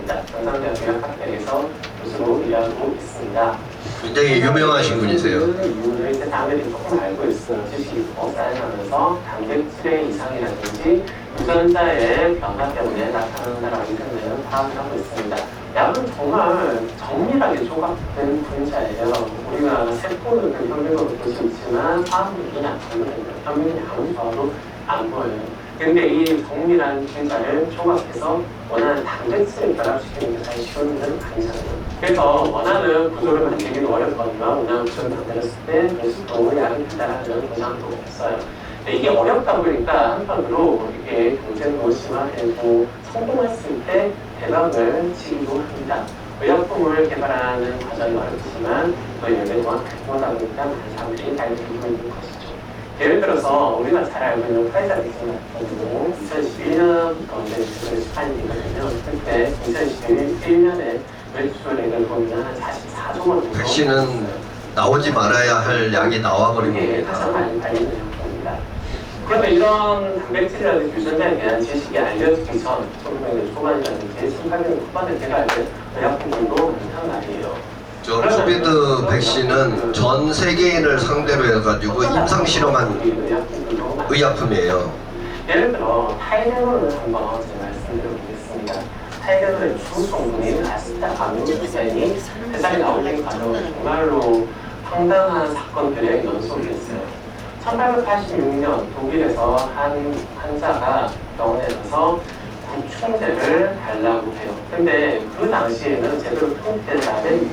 있습니다. 경상대학교학학대에서 교수로 일하고 있습니다. 굉장히 유명하신 분이세요. 그 이유를 이제 당들이 조금 알고 있어요. 지식이 쌓여가면서 단백질의 이상이라든지 유전자의 변화 때문에 나타나는 이유는 파악하고 있습니다. 약은 정말 정밀하게 조각된 분자예요. 우리가 세포는 그 현미경으로 볼 수 있지만 화학물이 안 보여요. 현미경이 아무리 좋아도 안 보여요. 근데 이 정밀한 분자를 조각해서 원하는 단백질을 결합시키는 게 사실 쉬운 일은 아니잖아요. 그래서 원하는 구조를 만들기는 어렵거든요. 원하는 구조를 만들었을 때 그래서 도움을 약을 달달하는 보장도 없어요. 이게 어렵다 보니까 한편으로 이게 경쟁도 심화되고 성공했을 때 대박을 치기도 합니다. 의약품을 개발하는 과정이 어렵지만 또 연구가 가능하다 보니까 많은 사람들이 알게 되고 있는 것이죠. 예를 들어서 우리가 잘 알고 있는 파이자 백신 같은 경우 2011년부터 이제 주소를 시판이거든요. 그때 2011년에 매출액을 보면 한 44조 원 정도. 백신은 나오지 말아야 할 약이 나와버린 이게 겁니다. 가장 많이 팔리는 약품입니다. 그런데 이런 단백질이라든지 유전자에 대한 지식이 알려지기 전 1900년 초반이라든지 1800년 후반에 개발된 의약품들도 많단 말이에요. 저 코비드 백신은 전 세계인을 상대로 해가지고 임상 실험한 의약품이에요. 예를 들어 타이레놀을 한번 제가 말씀드려보겠습니다. 타이레놀의 주 성분인 아세타아민오젠이 세상에 나오기 과정은 정말로 황당한 사건들의 연속이었어요. 1886년 독일에서 한 환자가 병원에 가서 구충제를 달라고 해요. 근데 그 당시에는 제대로 통제를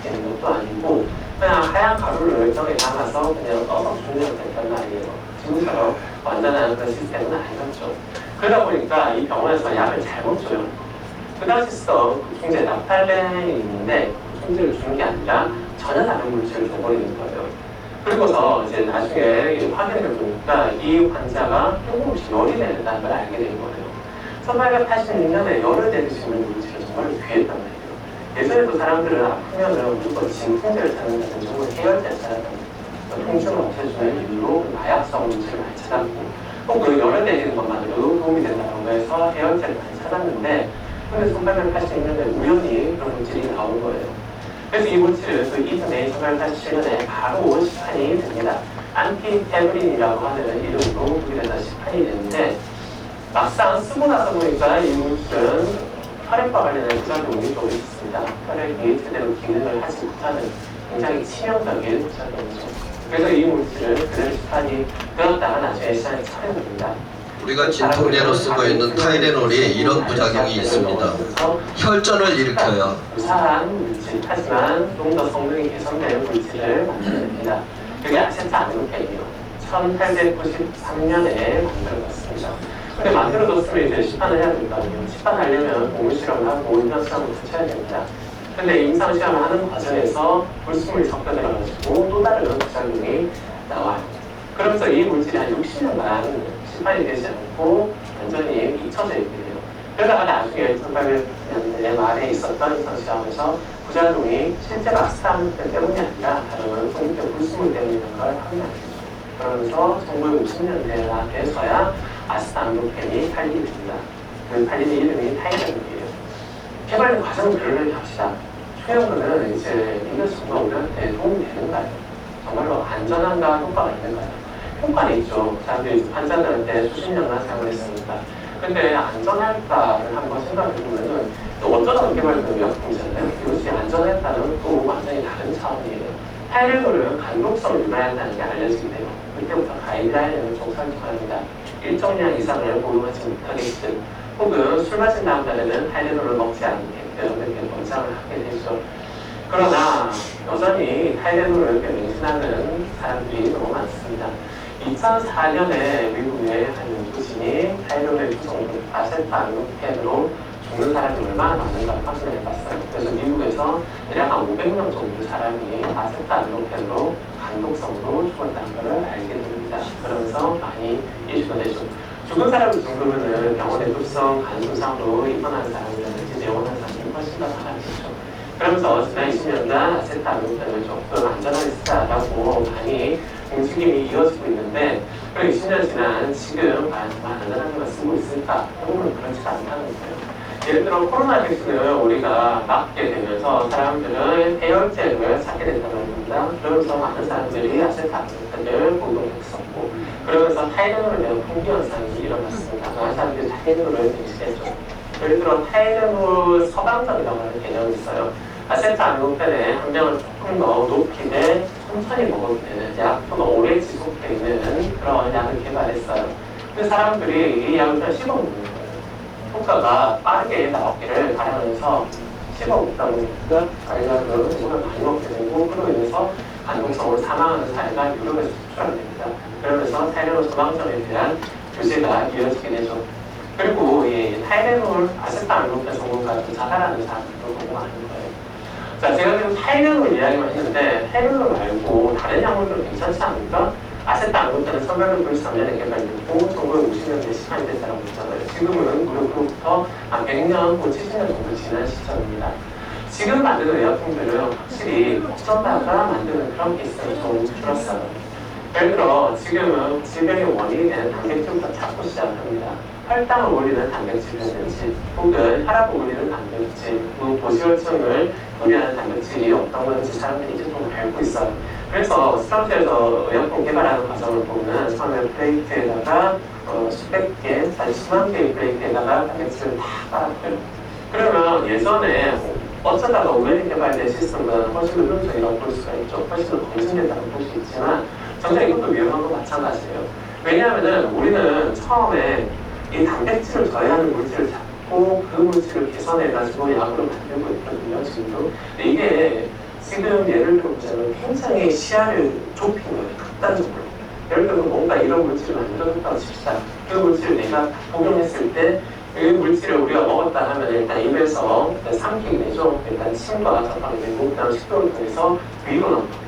있는 것도 아니고 그냥 하얀 가루를 병에 담아서 그냥 떠서 주면 됐단 말이에요. 지금처럼 완전한 그런 시스템은 아니었죠. 그러다 보니까 이 병원에서 약을 잘못 줘요. 그 당시 쓰던 구충제 나팔렌이 있는데 구충제를 주는 게 아니라 전혀 다른 물질을 줘버리는 거예요. 그리고서 이제 나중에 확인해 보니까 이 환자가 조금씩 열이 된다는 걸 알게 된 거예요. 1886년에 열을 내릴 수 있는 물질은 정말 귀했단 말이에요. 예전에도 사람들은 아프면은 무조건 진통제를 찾는다든지 혹은 해열제를 찾았답니다. 통증을 없애주는 이유로 마약성 물질을 많이 찾았고 그 열을 내리는 것만으로도 도움이 된다고 해서 해열제를 많이 찾았는데 근데 1886년에 우연히 그런 물질이 나온 거예요. 그래서 이 물질은 그 이듬해 1887년에 바로 시판이 됩니다. 안티테브린이라고 하는 이름으로 독일에서 시판이 되는데 막상 쓰고 나서 보니까 이 물질은 혈액과 관련된 부작용이 좀 있습니다. 혈액이 제대로 기능을 하지 못하는 굉장히 치명적인 부작용이죠. 그래서 이 물질은 그대로 시판이 되었다가 나중에 시장에 처리됩니다. 우리가 진통제로 쓰고 있는 타이레놀이 이런 부작용이 있습니다. 혈전을 일으켜요. 유사한 물질, 하지만 좀 더 성능이 개선된 물질을 만들어냅니다. 그게 아세트아미노펜이에요. 1893년에 만들어졌습니다. 근데 만들어졌으면 이제 시판을 해야 된다고요. 시판하려면 동물 실험을 하고 임상 실험을 거쳐야 됩니다. 근데 임상 실험을 하는 과정에서 불순물이 섞여들어가지고 또 다른 부작용이 나와요. 그러면서 이 물질이 한 60년간 시판이 되지 않고 완전히 잊혀져 있게 돼요. 그러다가 나중에 1800년대 말에 있었던 임상 실험에서 부작용이 실제로 아세트아미노펜 때문이 아니라 다른 성분의 불순물 때문이라는 걸 확인하게 되죠. 그러면서 1960년대가 돼서야 아세트아미노펜이 팔리게 됩니다. 그 팔리는 이름이 타이레놀이에요. 개발 과정을 별로 합시다. 초연은 이제 이것이 정말 우리한테 도움이 되는가요? 정말로 안전한가 효과가 있는가요? 효과는 있죠. 사람들이 환자들한테 수십 년간 사용을 했으니까. 근데 안전할까를 한번 생각해 보면은 어쩌다가 개발된 의약품이잖아요. 이것이 안전했다는 또 완전히 다른 차원이에요. 타이레놀은 간독성을 유발한다는 게 알려지게 돼요. 그때부터 가이드라인을 좀 설정합니다. 일정량 이상을 복용하지 못하게끔 혹은 술 마신 다음 날에는 타이레놀을 먹지 않게끔 이렇게 권장을 하게 되죠. 그러나 여전히 타이레놀을 맹신하는 사람들이 너무 많습니다. 2004년에 미국의 한 연구진이 타이레놀의 구성분 아세트아미노펜으로 죽는 사람이 얼마나 많은가 확인해 봤어요. 그래서 미국에서 대략 한 500명 정도 사람이 아세트아미노펜으로 간독성으로 죽었다는 것을 알게 됩니다. 그러면서 많이 이슈가 되죠. 죽은 사람을 정도면은 병원에 급성 간손상으로 입원한 사람이라든지 내원한 사람이 훨씬 더 많아지죠. 그러면서 지난 20년간 아세트아미노펜을 조금 안전하게 쓰자라고 많이 움직임이 이어지고 있는데 그럼 20년 지난 지금 안전하게만 쓰고 있을까? 결국은 그렇지 않다는 거예요. 예를 들어 코로나 백신을 우리가 맞게 되면서 사람들은 해열제를 찾게 된다고 합니다. 그러면서 많은 사람들이 아세트아민노펜을 복용했었고 그러면서 타이레놀에 대한 풍기 현상이 일어났습니다. 많은 사람들이 타이레놀을 대신했죠. 예를 들어 타이레놀 서방적이라고 하는 개념이 있어요. 아세트아민노펜의 함량을 조금 더 높이되 천천히 먹어도 되는 약효가 오래 지속되는 그런 약을 개발했어요. 그 사람들이 이 약을 그냥 씹어 먹는 거예요. 효과가 빠르게 나오기를 바라면서 씹어 먹다 보니까 알약을 정말 많이 먹게 되고 그로 인해서 간통성으로 사망하는 사례가 유럽에서 출현됩니다. 그러면서 타이레놀 서방전에 대한 규제가 이어지게 되죠. 그리고 이 타이레놀 아세트아민노펜 성분 같은 자살하는 사람들도 너무 많은 거예요. 자, 제가 지금 타이레놀 이야기만 했는데 타이레놀 말고 다른 약물도 괜찮지 않을까? 아세트아민노펜은 1993년에 개발됐고 1950년대 시간이 됐다고 했잖아요. 지금은 무려 그로부터 한 100년, 70년 정도 지난 시점입니다. 지금 만드는 의약품들은 확실히 어쩌다가 만드는 그런 케이스가 좀 줄었어요. 예를 들어 지금은 질병의 원인이 되는 단백질부터 찾고 시작합니다. 혈당을 올리는 단백질이라든지 혹은 혈압을 올리는 단백질, 고지혈증을 우려하는 단백질이 어떤 건지 사람들이 이제 좀 알고 있어요. 그래서 스타트에서 의약품 개발하는 과정을 보면 처음에 플레이트에다가 수백 개, 수만 개의 플레이트에다가 단백질을 다 깔아줘요. 그러면 예전에 어쩌다가 우연히 개발된 시스템보다는 훨씬 더 효율적이라고 볼 수가 있죠. 훨씬 더 검증된다고 볼 수 있지만 정작 이것도 위험한 건 마찬가지예요. 왜냐하면 우리는 처음에 이 단백질을 저해하는 물질을 잡고 그 물질을 개선해가지고 약으로 만들고 있거든요, 지금도. 근데 이게 지금 예를 들어보자면 굉장히 시야를 좁힌 거예요, 극단적으로. 예를 들어 뭔가 이런 물질을 만들어줬다고 칩시다. 그 물질을 내가 복용했을 때 그 물질을 우리가 먹었다 하면 일단 입에서 삼키게 되죠. 일단 침과 접하게 되고 그 다음 식도를 통해서 위로 넘어가게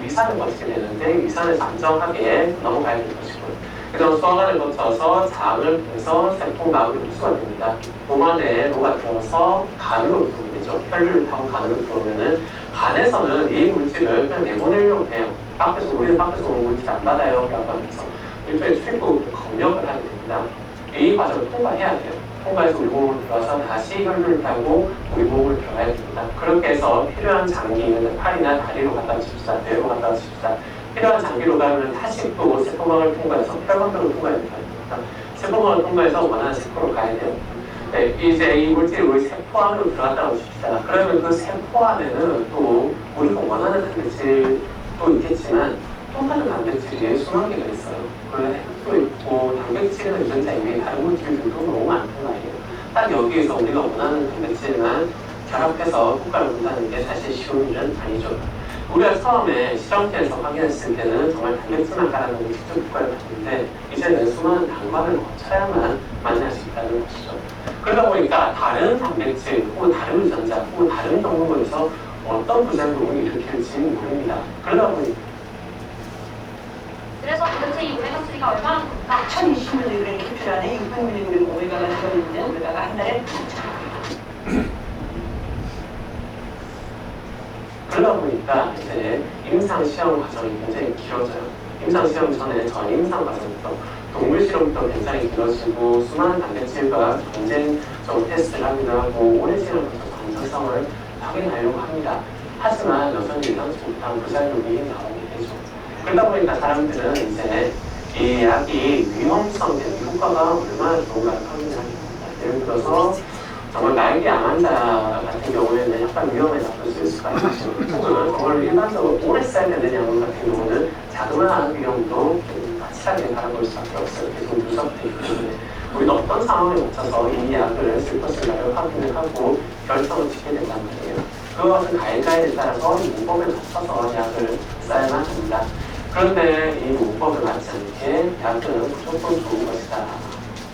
위산을 거치게 되는데 위산에서 안정하게 넘어가야 될 것이고요. 그 다음 소화관을 거쳐서 장을 통해서 세포막으로 흡수가 됩니다. 몸 안에 녹아 들어서 간으로 들어오게 되죠. 혈류를 타고 간으로 들어오면은 간에서는 이 물질을 그냥 내보내려고 해요. 우리는 밖에서 오는 물질 안 받아요 라고 하면서 일종의 출구 검역을 하게 됩니다. 이 과정을 통과해야 돼요. 통과해서 우리 몸으로 들어와서 다시 혈류를 타고 우리 몸으로 들어가야 됩니다. 그렇게 해서 필요한 장기, 팔이나 다리로 갖다 칩시다. 뇌로 갖다 칩시다. 필요한 장기로 가면 다시 또 세포막을 통과해서 혈관으로 통과해야 됩니다. 세포막을 통과해서 원하는 세포로 가야 돼요. 네, 이제 이 물질이 우리 세포 안으로 들어갔다고 칩시다. 그러면 그 세포 안에는 또 우리가 원하는 단백질도 있겠지만 또 다른 단백질이 수만 개가 있어요. 핵도 있고 단백질은 유전자 이외에 다른 물질들도 너무 많단 말이에요. 딱 여기에서 우리가 원하는 단백질만 결합해서 효과를 본다는 게 사실 쉬운 일은 아니죠. 우리가 처음에 실험체에서 확인했을 때는 정말 단백질만 깔아놓고 직접 효과를 봤는데 이제는 수많은 단과를 거쳐야만 만날 수 있다는 것이죠. 그러다 보니까 다른 단백질 혹은 다른 유전자 혹은 다른 경로에서 어떤 부작용을 일으킬지는 모릅니다. 그러다 보니까 그래서 도대체 이 오메가 3가 얼마나 좋을까? 1020mg 캡슐 안에 600mg 오메가가 들어있는 오메가가 한 달에 그러다 보니까 이제 임상 시험 과정이 굉장히 길어져요. 임상 시험 전에 전 임상 과정부터 동물 실험부터 굉장히 길어지고 수많은 단백질과 경쟁적 테스트를 하기도 하고 오랜 시간을 거쳐서 안전성을 확인하려고 합니다. 하지만 여전히 예상치 못한 부작용이 나오게 되죠. 그러다 보니까 사람들은 이제 이 약이 위험성, 효과가 얼마나 좋은가를 확인을 하게 됩니다. 예를 들어서 정말 말기 암 환자 같은 경우에는 약간 위험에 나쁠 수가 있죠. 혹은 정말 일반적으로 오래 써야 되는 약물 같은 경우는 자그마한 위험도 확실하게 바라볼 수밖에 없어요. 계속 누적되어 있기 때문에 우리는 어떤 상황에 맞춰서 이 약을 쓸 것인가를 확인을 하고 결정을 짓게 된단 말이에요. 그와 같은 가이드라인에 따라서 문법에 맞춰서 약을 써야만 합니다. 그런데 이 문법에 맞지 않게 약은 무조건 좋은 것이다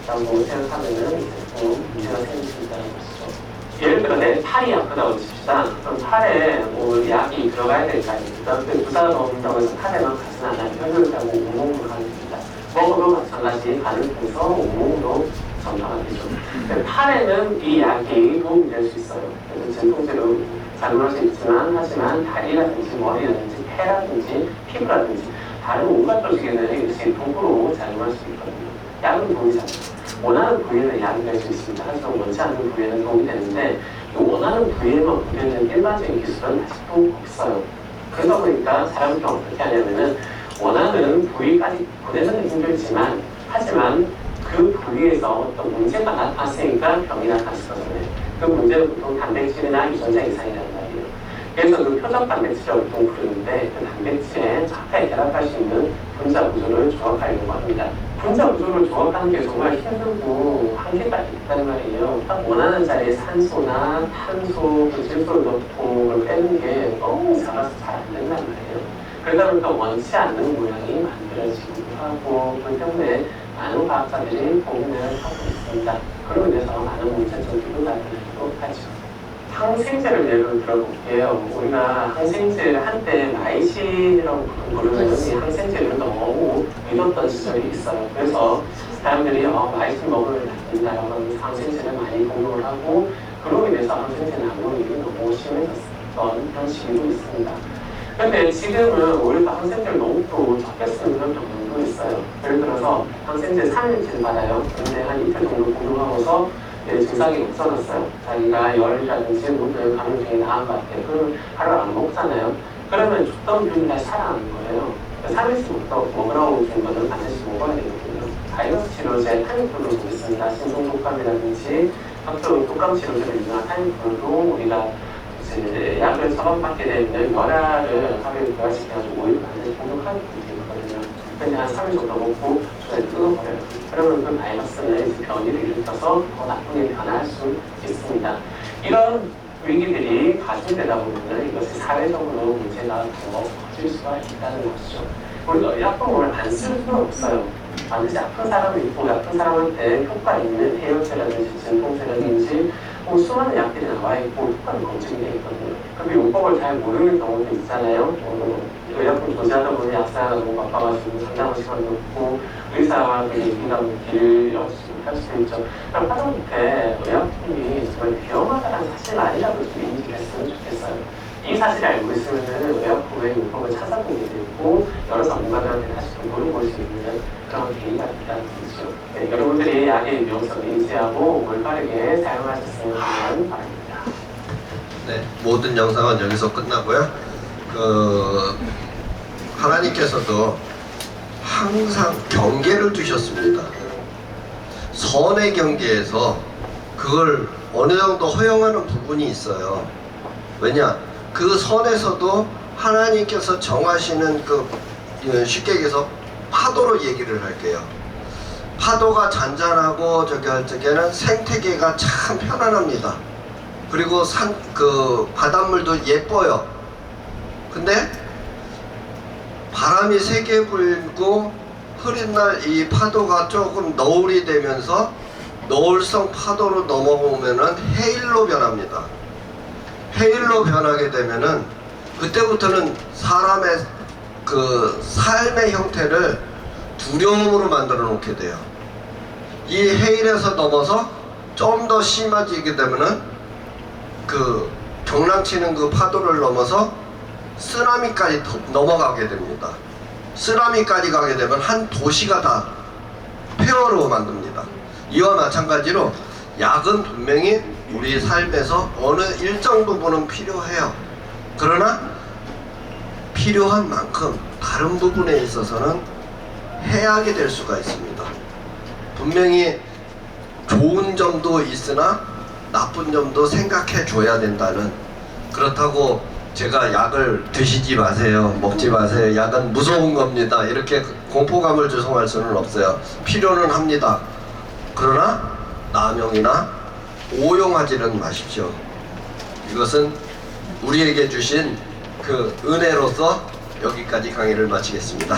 라고 생각하면은 이제 좀 문제가 생길 수 있다는 것이죠. 예를 들어 내 팔이 아프다고 칩시다. 그럼 팔에 뭐 약이 들어가야 될 거 아닙니까? 근데 주사가 넣는다고 해서 팔에만 가지는 않아요. 혈류를 타고 온몸으로 가게 됩니다. 먹어도 마찬가지 간을 통해서 온몸으로 전파가 되죠. 팔에는 이 약이 도움이 될 수 있어요. 그래서 진통제로 작용할 수 있지만 하지만 다리라든지 머리라든지 폐라든지 피부라든지 다른 온갖 조직에는 이것이 독으로 작용할 수 있거든요. 약은 도움이 잘 돼요. 원하는 부위에는 약을 낼 수 있습니다. 하지만 원치 않는 부위에는 도움이 되는데 이 원하는 부위에만 보내는 일반적인 기술은 아직도 없어요. 그러다 보니까 사람들은 어떻게 하냐면은 원하는 부위까지 보내는 힘들지만 하지만 그 부위에서 어떤 문제가 나타났으니까 병이 나타났거든요. 그 문제는 보통 단백질이나 유전자 이상이라는 말이에요. 그래서 그 표적 단백질이라고 보통 부르는데 그 단백질에 자폐 결합할 수 있는 분자 구조를 조합하려고 합니다. 분자 구조를 조합하는 게 정말 힘들고 한계가 있다는 말이에요. 딱 원하는 자리에 산소나 탄소, 질소를 넣고 그걸 빼는 게 너무 작아서 잘 안 된단 말이에요. 그러다 보니까 원치 않는 모양이 만들어지기도 하고 그렇기 때문에 많은 과학자들이 고민을 하고 있습니다. 그로 인해서 많은 문제점들도 나타나기도 하죠. 항생제를 예를 들어볼게요. 우리가 항생제를 한때 라이신이라고 부르는 이 항생제를 너무 믿었던 시절이 있어요. 그래서 사람들이 라이신 먹으면 낫는다라고 하면서 항생제를 많이 공유를 하고 그로 인해서 항생제 남용이 너무 심해졌던 그런 시기도 있습니다. 근데 지금은 오히려 항생제를 너무 또 적게 쓰는 그런 경우도 있어요. 예를 들어서 항생제 3일치를 받아요. 근데 한 이틀 정도 공유하고서 증상이 없어졌어요. 자기가 열이라든지 물을 감염증이 나은 것 같아요. 그럼 하루 안 먹잖아요. 그러면 죽던 균이 다시 살아나는 거예요. 3일치부터 먹으라고 준 거는 반드시 먹어야 되거든요. 바이러스 치료제 타임프루를 보겠습니다. 신종 독감이라든지 각종 독감 치료제를 유명한 타임프루도 우리가 이제 약을 처방받게 되면 열알을 하루에 부활시켜가지고 오일 반드시 공격하게 되거든요. 근데 한 3일 정도 먹고 주사를 끊어버려요. 그러면 그 바이러스는 이제 변이를 일으켜서 더 나쁜 일이 변할 수 있습니다. 이런 위기들이 가중되다 보면 이것이 사회적으로 문제가 더 커질 수가 있다는 것이죠. 우리가 의약품을 안 쓸 수는 없어요. 반드시 아픈 사람이 있고 아픈 사람한테 효과 있는 해열제라든지 진통제라든지 수많은 약들이 나와 있고 효과는 검증되어 있거든요. 그럼 용법을 잘 모르는 경우도 있잖아요. 의약품 조제하다 보니 약사가 너무 바빠가지고 상담할 시간도 없고 의사와 그 얘기하면 길을 할 수 있죠. 그럼 하다못해 의약품이 정말 위험하다는 사실 아니라고 좀 인지를 했으면 좋겠어요. 이 사실을 알고 있으면 의약품의 용법을 찾아보게 되고 여러 전문가들한테 다시 좀 물어볼 수 있는 그런 계기가 있다는 거죠. 네, 여러분들이 약의 위험성을 인지하고 올바르게 사용하셨으면 바랍니다. 네, 모든 영상은 여기서 끝나고요. 하나님께서도 항상 경계를 두셨습니다. 선의 경계에서 그걸 어느 정도 허용하는 부분이 있어요. 왜냐? 그 선에서도 하나님께서 정하시는 쉽게 얘기해서 파도로 얘기를 할게요. 파도가 잔잔하고 저기 할 적에는 생태계가 참 편안합니다. 그리고 바닷물도 예뻐요. 근데 바람이 세게 불고 흐린 날 이 파도가 조금 너울이 되면서 너울성 파도로 넘어오면은 해일로 변합니다. 해일로 변하게 되면은 그때부터는 사람의 삶의 형태를 두려움으로 만들어 놓게 돼요. 이 해일에서 넘어서 좀 더 심해지게 되면은 경랑치는 그 파도를 넘어서 쓰나미까지 넘어가게 됩니다. 쓰나미까지 가게 되면 한 도시가 다 폐허로 만듭니다. 이와 마찬가지로 약은 분명히 우리 삶에서 어느 일정 부분은 필요해요. 그러나 필요한 만큼 다른 부분에 있어서는 해악이 될 수가 있습니다. 분명히 좋은 점도 있으나 나쁜 점도 생각해 줘야 된다는, 그렇다고 제가 약을 드시지 마세요, 먹지 마세요, 약은 무서운 겁니다, 이렇게 공포감을 조성할 수는 없어요. 필요는 합니다. 그러나 남용이나 오용하지는 마십시오. 이것은 우리에게 주신 그 은혜로서 여기까지 강의를 마치겠습니다.